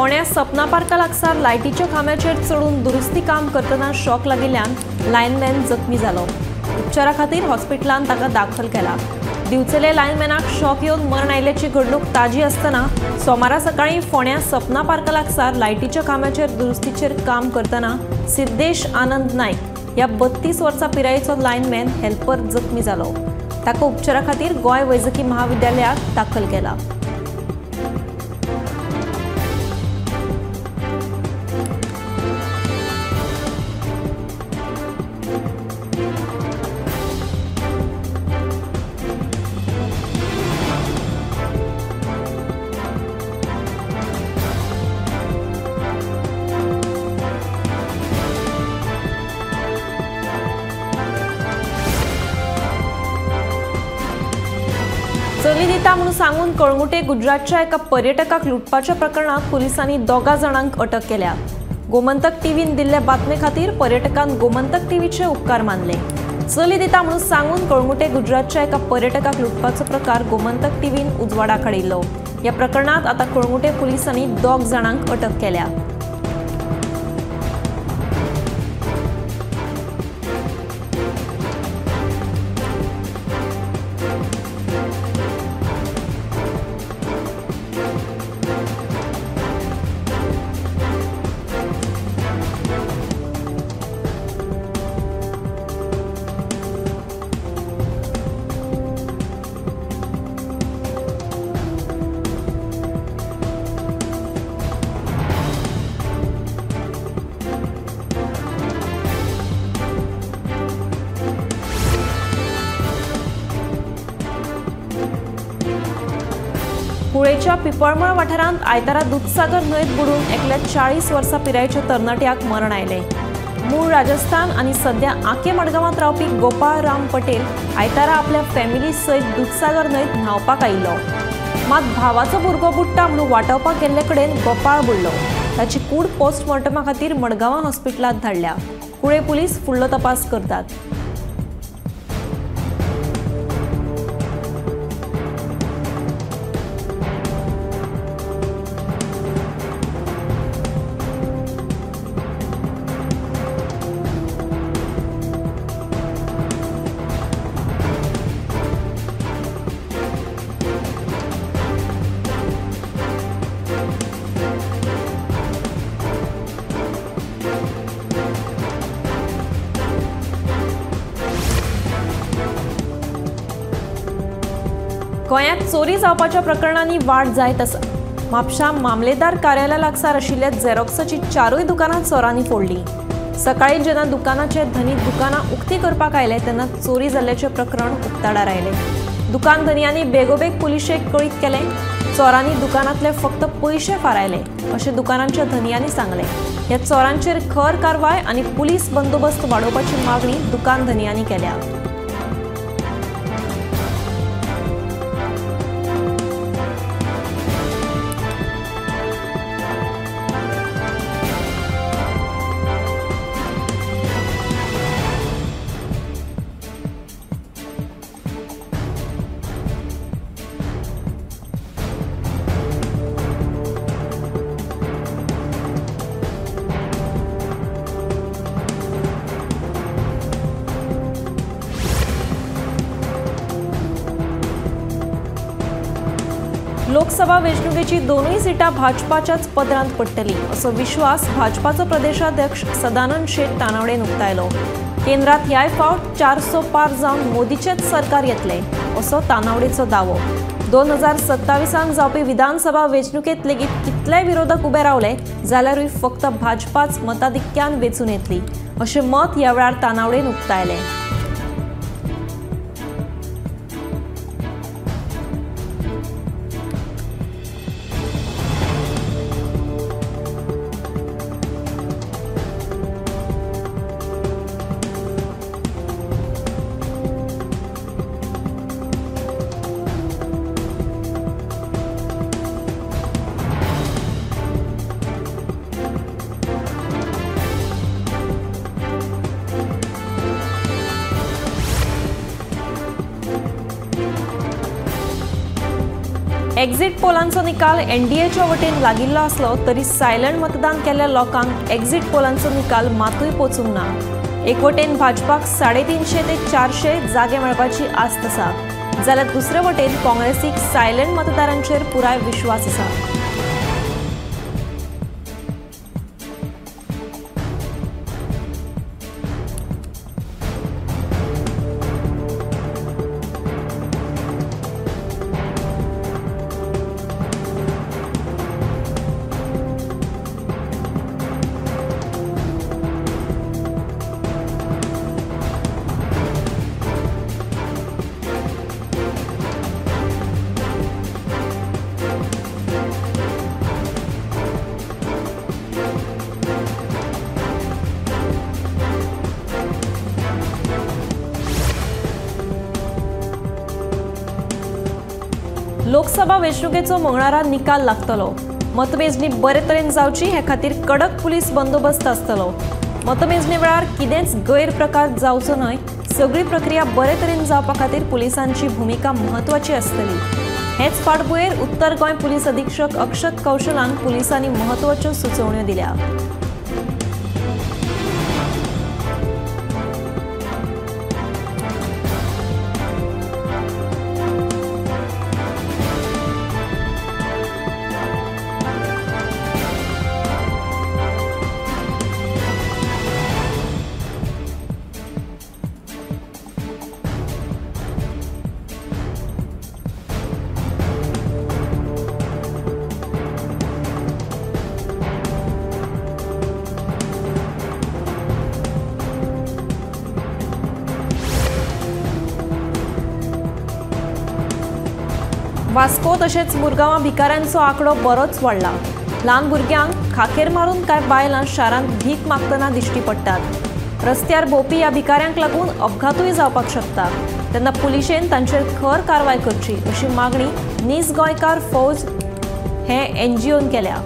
फोण्या सपना पार्का लागसार लायटीच्या खांब्याचेर चढून दुरुस्ती काम करतना शॉक लागिल्ल्यान लायनमॅन जखमी जालो। उपचारा खातीर हॉस्पिटलांत ताका दाखल केला। दिवचले लायनमॅनाक शॉक येवन मरण आयिल्ल्याची घडणूक ताजी आसतना सोमारा सकाळी फोण्या सपना पार्का लागसार लायटीच्या खांब्याचेर दुरुस्तीचेर काम करतना सिद्धेश आनंद नायक ह्या 32 वर्सां पिरायेचो लायनमॅन हेल्पर जखमी जालो। ताका उपचारा खातीर गोंय वैजकी महाविद्यालयात दाखल केला। चली दिता म्हणून सांगून कळंगुटे गुजरातच्या एका पर्यटकाक लुटपाच्या प्रकरणात पोलिसांनी 2 जाणांक अटक केल्या। गोमंतक टीव्हीन दिल्ले बातमे खातीर पर्यटकान गोमंतक टीव्हीचे उपकार मानले। चली दिता म्हणून सांगून कळंगुटे गुजरातच्या एका पर्यटकाक लुटपाचो प्रकार गोमंतक टीव्हीन उजवाडाक हाडिल्लो। या प्रकरणात आता कळंगुटे पोलिसांनी 2 जाणांक अटक केल्या। कुळेच्या पिपळमळ वाठारांत आयतारा दूधसागर न्हंयत बुडून एकल्या 40 वर्सां पिरायेच्या तरणाट्याक मरण आयले। मूळ राजस्थान आनी सध्या आके मडगांवांत रावपी गोपाळ राम पटेल आयतारा आपल्या फॅमिली सयत दूधसागर न्हंयत न्हावपाक आयिल्लो। मात भावाचो भुरगो बुडटा म्हणून वाटावपाक गेल्ले कडेन गोपाळ बुडलो। ताची कूड पोस्टमॉर्टमा खातीर मडगांवां हॉस्पिटलांत धाडल्या। कुळे पुलीस फुडलो तपास करतात। गोंयांत चोरी जावपाच्या प्रकरणांनी वाड जायत आसा। म्हापशां मामलेदार कार्यालया लागसार आशिल्ल्या झेरॉक्साची 4 दुकानां चोरांनी फोडली। सकाळी जेन्ना दुकानाचे धनी दुकानां उक्ती करपाक आयले तेन्ना चोरी जाल्ल्याचें प्रकरण उक्ताडार आयलें। दुकान धनियांनी बेगोबेग पुलिशेक कळीत केलें। चोरांनी दुकानांतले फक्त पयशे फारायले अशें दुकानांच्या धनियांनी सांगलें। ह्या चोरांचेर खर कारवाय आनी पुलीस बंदोबस्त वाडोवपाची मागणी दुकान धनियांनी केल्या। लोकसभा वेंचणुकेची दोनूय सिटां भाजपाच्याच पदरांत पडटली असो विश्वास भाजपाचो प्रदेशाध्यक्ष सदानंद शेट तानावडेन उक्तायलो। केंद्रात ह्याय फावट 400 पार जावन मोदीचेच सरकार येतले असो तानावडेचो दावो। 2027 जावपी विधानसभा वेंचणुकेत लेगीत कितलेय विरोधक उबे रावले जाल्यारूय फक्त भाजपाच मताधिक्यान वेंचून येतली अशें मत ह्या वेळार तानावडेन उक्तायलें। एक्झिट पोलांचो निकाल एनडीएच्या वटेन लागिल्लो आसलो तरी सायलंट मतदान केल्ल्या लोकांक एक्झिट पोलांचो निकाल मातूय पोचूंक ना। एक वटेन भाजपाक 350 ते 400 जागे मेळपाची आस्त आसा, जाल्यार दुसरे वटेन काँग्रेसीक सायलंट मतदारांचेर पुराय विश्वास आसा। लोकसभा वेंचणुकेचो मंगळारा निकाल लागतलो। मतमेजणी बरे तरेन जावची हे खातीर कडक पुलीस बंदोबस्त आसतलो। मतमेजणी वेळार कितेंच गैरप्रकार जावचो न्हय, सगळी प्रक्रिया बरे तरेन जावपा खातीर पुलिसांची भूमिका म्हत्वाची आसतली। हेच फाटभुंयेर उत्तर गोंय पुलीस अधीक्षक अक्षत कौशलान पुलिसांनी म्हत्वाच्यो सुचोवण्यो दिल्या। वास्को तशेंच मुरगांवां भिकाऱ्यांचो आंकडो बरोच वाडला। ल्हान भुरग्यांक खाखेर मारून कांय बायलां शारांत भीक मागतना दिश्टी पडटात। रस्त्यार भोंवपी ह्या भिकाऱ्यांक लागून अपघातूय जावपाक शकता, तेन्ना पुलिशेन तांचेर खर कारवाय करची अशी मागणी नीज गोंयकार फौज हे एनजीओन केल्या।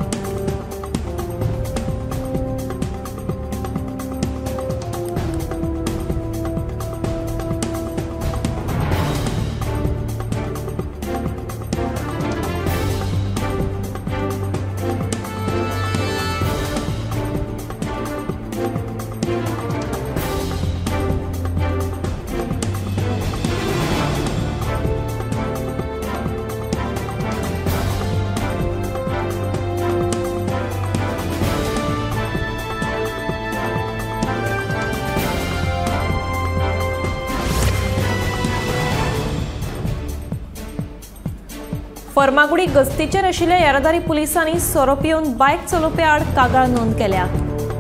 फर्मागुडी गस्तीचेर आशिल्ल्या येरादारी पुलिसांनी सोरो पिवन बायक चलोवपे आड कागाळ नोंद केल्या।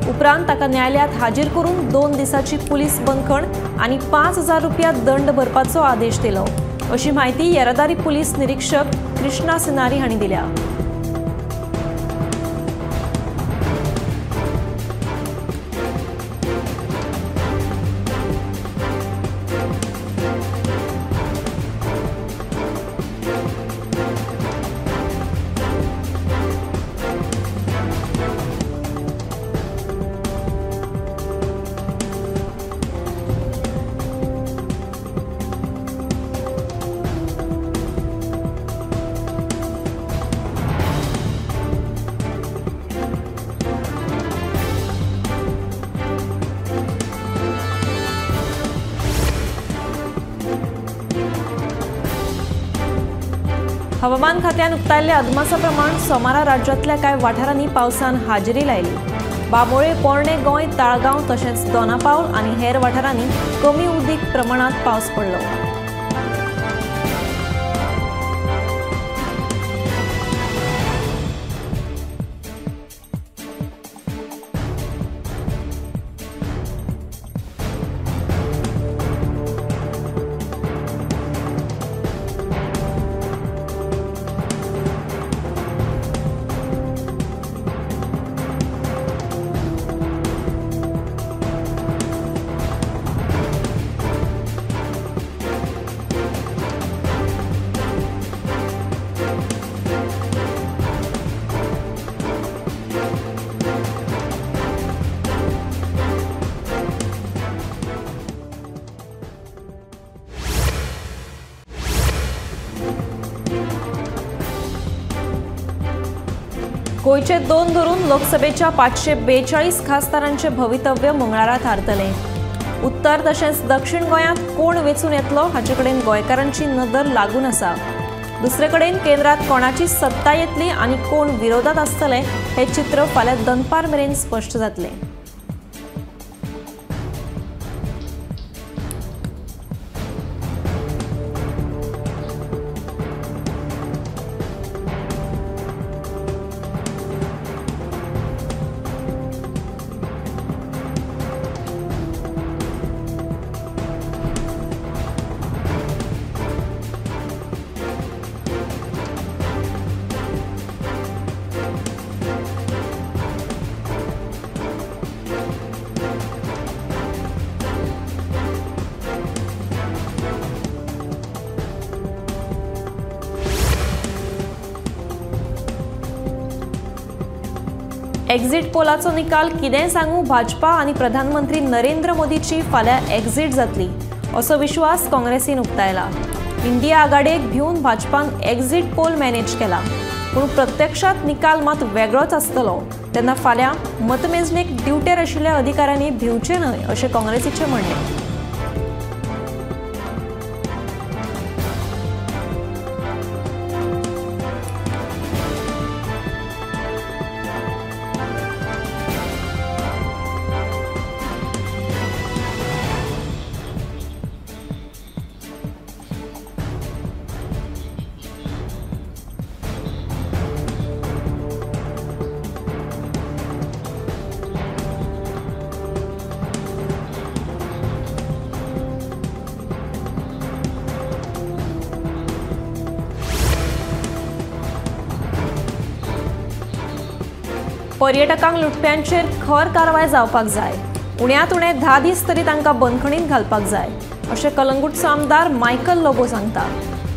उपरांत ताका न्यायालयांत हाजीर करून 2 दिसांची पुलीस बंदखण आनी 5,000 रुपया दंड भरपाचो आदेश दिलो, अशी माहिती येरादारी पुलीस निरीक्षक कृष्णा सिनारी हांणी दिल्या। हवामान खात्यान उक्तायल्ल्या अदमासा प्रमाण सोमारा राज्यांतल्या कांय वाठारांनी पावसान हाजेरी लायली। बांबोळे, पोरणे गोंय, ताळगांव तशेंच दोनापावल आनी हेर वाठारांनी कमी उदीक प्रमाणांत पावस पडलो। गोयचे 2 धरून लोकसभेच्या 542 खासदारांचे भवितव्य मंगळारा थारतले। उत्तर तशेंच दक्षिण गोंयांत कोण वेचून येतलो हाचे कडेन गोंयकारांची नदर लागून आसा। दुसरे कडेन केंद्रात कोणाची सत्ता येतली आनी कोण विरोधात आसतले हे चित्र फाल्यां दनपार मेरेन स्पश्ट जातले। एक्झिट पोलाचो निकाल कितें सांगू भाजपा आनी प्रधानमंत्री नरेंद्र मोदीची फाल्यां एक्झिट जातली असो विश्वास काँग्रेसीन उक्तायला। इंडिया आघाडीक भिवन भाजपान एक्झिट पोल मॅनेज केला, पूण प्रत्यक्षात निकाल मात वेगळोच आसतलो। तेन्ना फाल्यां मतमेजणेक ड्युटेर आशिल्ल्या अधिकाऱ्यांनी भिवचे न्हय अशें काँग्रेसीचें म्हणणें। पर्यटकांक लुटप्यांचेर खर कारवाय जावपाक जाय। उण्यांत उणे 10 दीस तरी तांकां बंदखणींत घालपाक जाय अशें कलंगूटचो आमदार मायकल लोबो सांगता।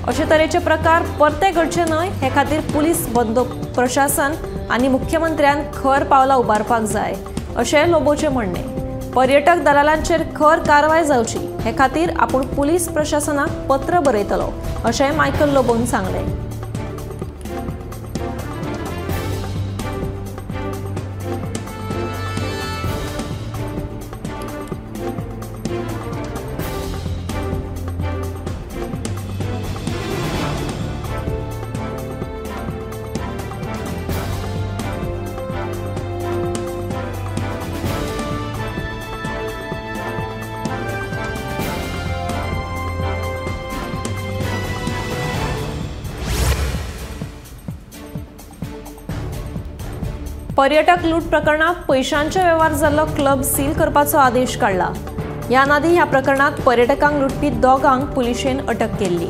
अशे तरेचे प्रकार परते घडचे न्हय हे खातीर पुलीस प्रशासन आनी मुख्यमंत्र्यान खर पावलां उबारपाक जाय अशें लोबोचें म्हणणें। पर्यटक दलालांचेर खर कारवाय जावची हे खातीर आपूण पुलीस प्रशासनाक पत्र बरयतलो अशें मायकल लोबोन सांगलें। पर्यटक लूट प्रकरणात पैशांचे व्यवहार जाल्लो क्लब सील करपाचो आदेश काढला। ह्या नादी ह्या प्रकरणात पर्यटकांक लुटपी दोगांक पुलिशेन अटक केल्ली।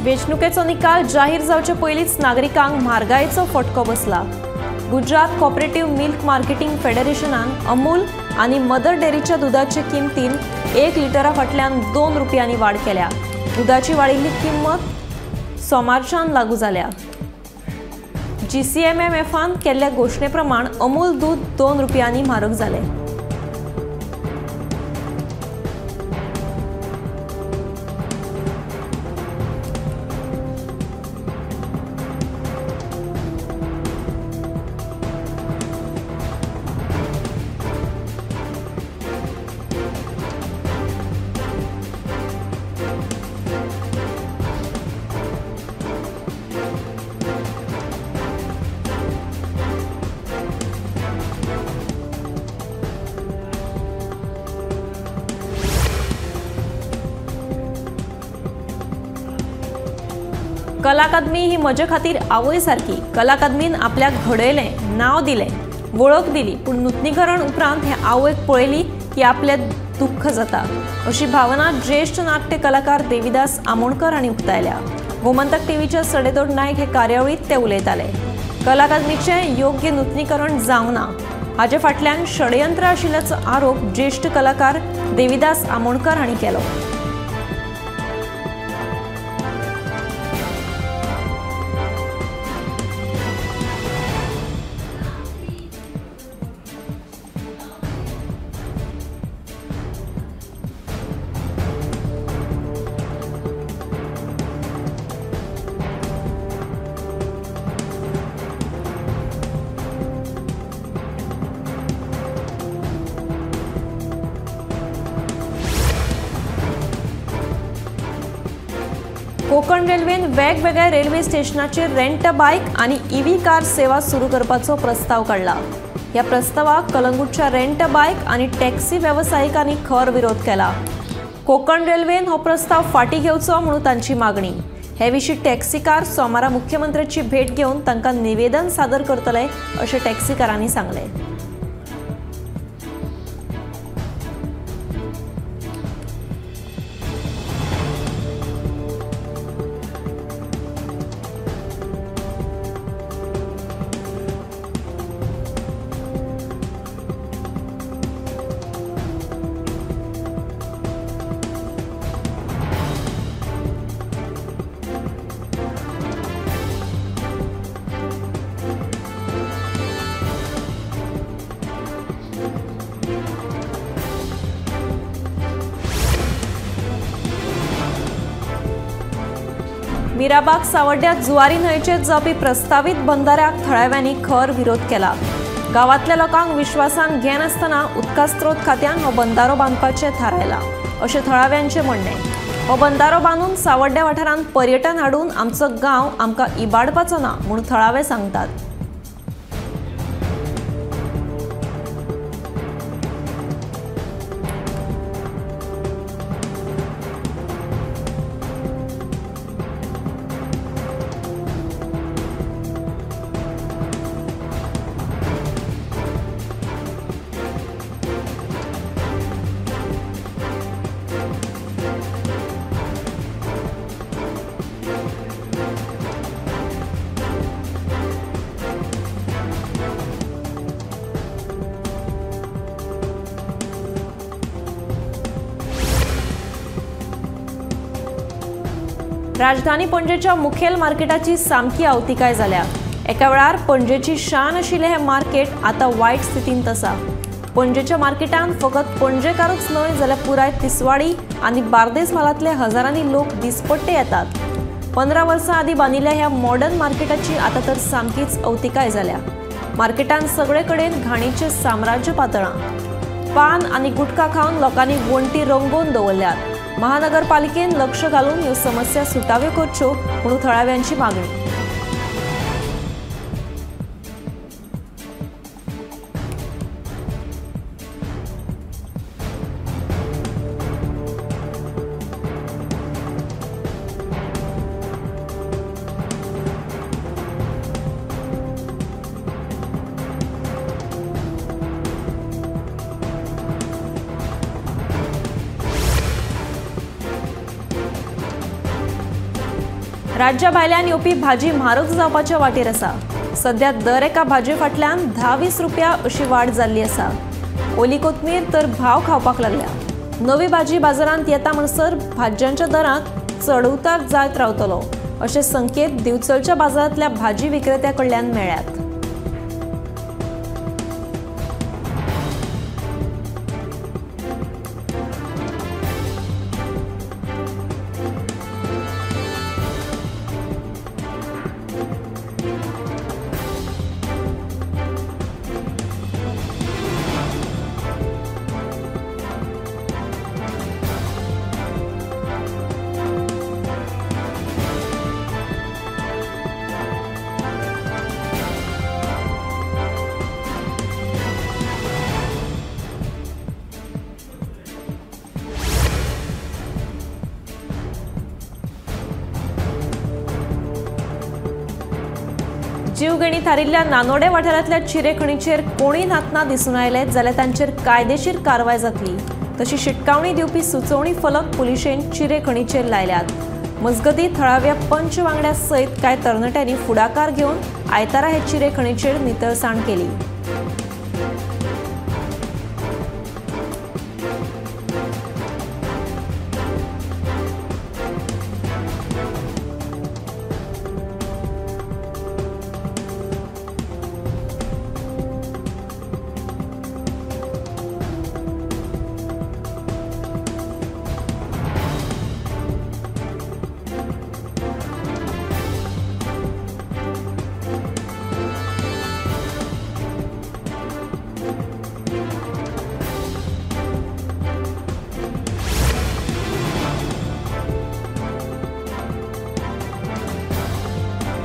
वेंचणुकेचो निकाल जाहीर जावचे पयलींच नागरिकांक म्हारगायेचो फटको बसला। गुजरात कॉपरेटिव्ह मिल्क मार्केटिंग फेडरेशनान अमूल आनी मदर डेअरीच्या दुधाचे किमतीन 1 लिटरा फाटल्यान 2 रुपयांनी वाड केल्या। दुधाची वाडिल्ली किंमत सोमारच्यान लागू जाल्या। GCMMFन केल्ल्या घोषणे प्रमाण अमूल दूध 2 रुपयांनी म्हारग जालें। कला अकादमी ही म्हजे खातीर आवय सारकी. कला अकादमीन आपल्याक घडयलें, नांव दिलें, वळख दिली, पूण नूतनीकरण उपरांत हे आवयक पळयली की आपले दुख्ख जाता अशी भावना ज्येष्ठ नाट्य कलाकार देविदास आमोणकर हांणी उक्तायल्या. गोमंतक टीव्हीच्या सडेतोड नायक हे कार्यावळीत ते उलयताले. कला अकादमीचें योग्य नूतनीकरण जावंक ना हाचे फाटल्यान षडयंत्र आशिल्ल्याचो आरोप ज्येष्ठ कलाकार देविदास आमोणकर हांणी केलो. कोकण रेल्वेन वेगवेगळ्या रेल्वे स्टेशनाचेर रेंट बायक आणि ईव्ही कार सेवा सुरू करपाचो प्रस्ताव काढला. ह्या प्रस्तावाक कलंगूटच्या रेंट बायक आणि टॅक्सी वेवसायिकांनी खर विरोध केला. कोकण रेल्वेन हो प्रस्ताव फाटी घेवचो म्हणून तांची मागणी. हे विशीं टॅक्सीकार सोमारा मुख्यमंत्र्याची भेट घेवन तांकां निवेदन सादर करतले अशें टॅक्सीकारांनी सांगले. मिराबाग सावड्ड्यात जुवारी न्हंयचेर जावपी प्रस्तावित बंधाऱ्याक थळाव्यांनी खर विरोध केला. गांवांतल्या लोकांक विश्वासान घेनासतना उदका स्त्रोत खात्यान हो बंधारो बांदपाचें थारायला अशें थळाव्यांचें म्हणणें. हो बंधारो बांदून सावड्ड्या वाठारांत पर्यटन हाडून आमचो गांव आमकां इबाडपाचो ना म्हूण थळावे सांगतात. राजधानी पणजेच्या मुखेल मार्केटाची सामकी आवतिकाय जाल्या. एका वेळार पणजेची शान आशिल्लें हें मार्केट आतां वायट स्थितींत आसा. पणजेच्या मार्केटांत फकत पणजेकारूच न्हय जाल्यार पुराय तिसवाडी आनी बार्देस म्हालांतले हजारांनी लोक दिसपट्टे येतात. 15 वर्सां आदीं बांदिल्ल्या ह्या मॉडर्न मार्केटाची आतां तर सामकीच अवतिकाय जाल्या. मार्केटांत सगळे कडेन घाणीचें साम्राज्य पातळ्ळां. पान आनी गुटखा खावन लोकांनी वणटी रंगोवन दवरल्यात. महानगरपालिकेन लक्ष घालून ह्यो समस्या सुटाव्यो करच्यो म्हणून थळाव्यांची मागणी. राज्या भायल्यान येवपी भाजी म्हारग जावपाच्या वाटेर आसा. सध्या दर एका भाजये फाटल्यान 10-20 रुपया अशी वाड जाल्ली आसा. ओली कोथमीर तर भाव खावपाक लागल्या. नवी भाजी बाजारांत येता म्हणसर भाज्यांच्या दरांत चढउतार जायत रावतलो अशे संकेत दिवचलच्या बाजारांतल्या भाजी विक्रेत्यां कडल्यान मेळ्ळ्यात. जीवघेणी थारिल्ल्या नानोडे वाठारांतल्या चिरे खणीचेर कोणी नातना दिसून आयले जाल्यार तांचेर कायदेशीर कारवाय जातली तशी शिटकावणी दिवपी सुचोवणी फलक पुलिशेन चिरे खणीचेर लायल्यात। मजगती थळाव्या पंच वांगड्या सयत कांय तरणाट्यांनी फुडाकार घेवन आयतारा हे चिरे खणीचेर नितळसाण केली।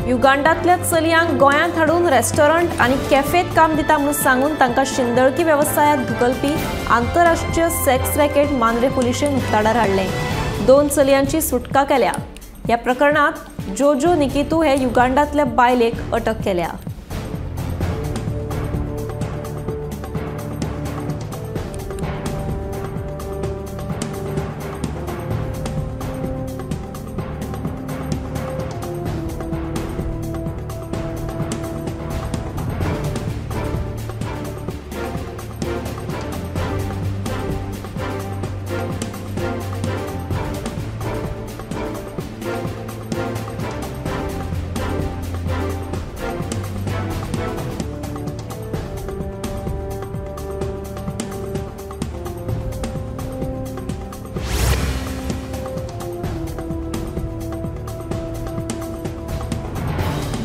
युगांडातल्या चलयांक गोंयांत हाडून रेस्टॉरंट आणि कॅफेत काम दिता म्हणून सांगून तांकां शिंदळकी वेवसायांत धुकलपी आंतरराष्ट्रीय सेक्स रॅकेट मांद्रे पुलिशेन उक्ताडार हाडले। 2 चलयांची सुटका केल्या। ह्या प्रकरणात जोजो निकितू हे युगांडातल्या बायलेक अटक केल्या।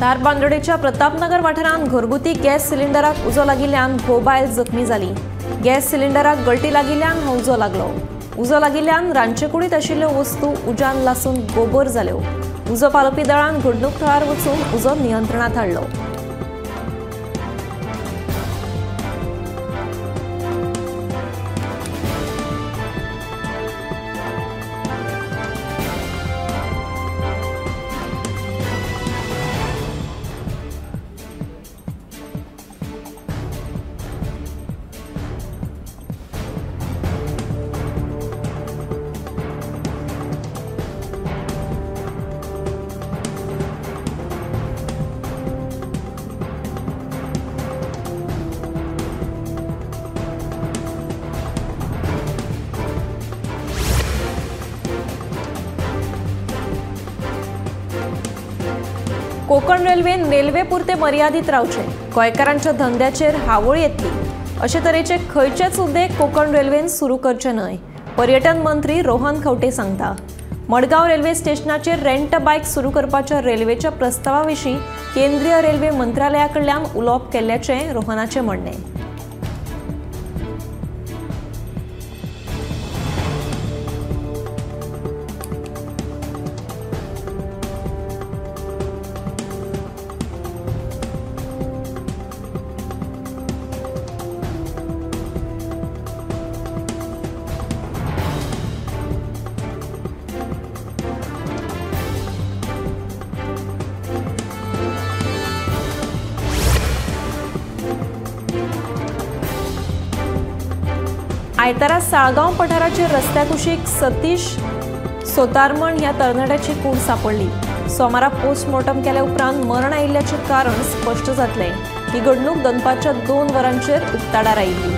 धारबांदोडेच्या प्रतापनगर वाठारांत घरगुती गॅस सिलिंडराक उजो लागिल्ल्यान घोव बायल जखमी जाली। गॅस सिलिंडराक गळटी लागिल्ल्यान हो उजो लागलो। उजो लागिल्ल्यान रांदचे कुडींत आशिल्ल्यो वस्तू उज्यान लासून गोबर जाल्यो। उजो पालोवपी दळान घडणूक थळार वचून उजो नियंत्रणांत हाडलो। कोकण रेल्वेन रेल्वे पुरते मर्यादित रावचे, गोंयकारांच्या धंद्याचेर हावळ येतली अशे तरेचे खंयचेच उद्देग कोकण रेल्वेन सुरू करचे न्हय, पर्यटन मंत्री रोहन खंवटे सांगता। मडगांव रेल्वे स्टेशनाचेर रेंट बायक सुरू करपाच्या रेल्वेच्या प्रस्तावा विशीं केंद्रीय रेल्वे मंत्रालया कडल्यान उलोवप केल्ल्याचें रोहनाचें म्हणणें। आयतारा साळगांव पठाराचेर रस्त्या कुशीक सतीश सोतारमण ह्या तरणाट्याची कूड सापडली। सोमारा पोस्टमॉर्टम केल्या उपरांत मरण आयिल्ल्याचें कारण स्पश्ट जातलें। ही घडणूक दनपारच्या 2 वरांचेर उक्ताडार आयिल्ली।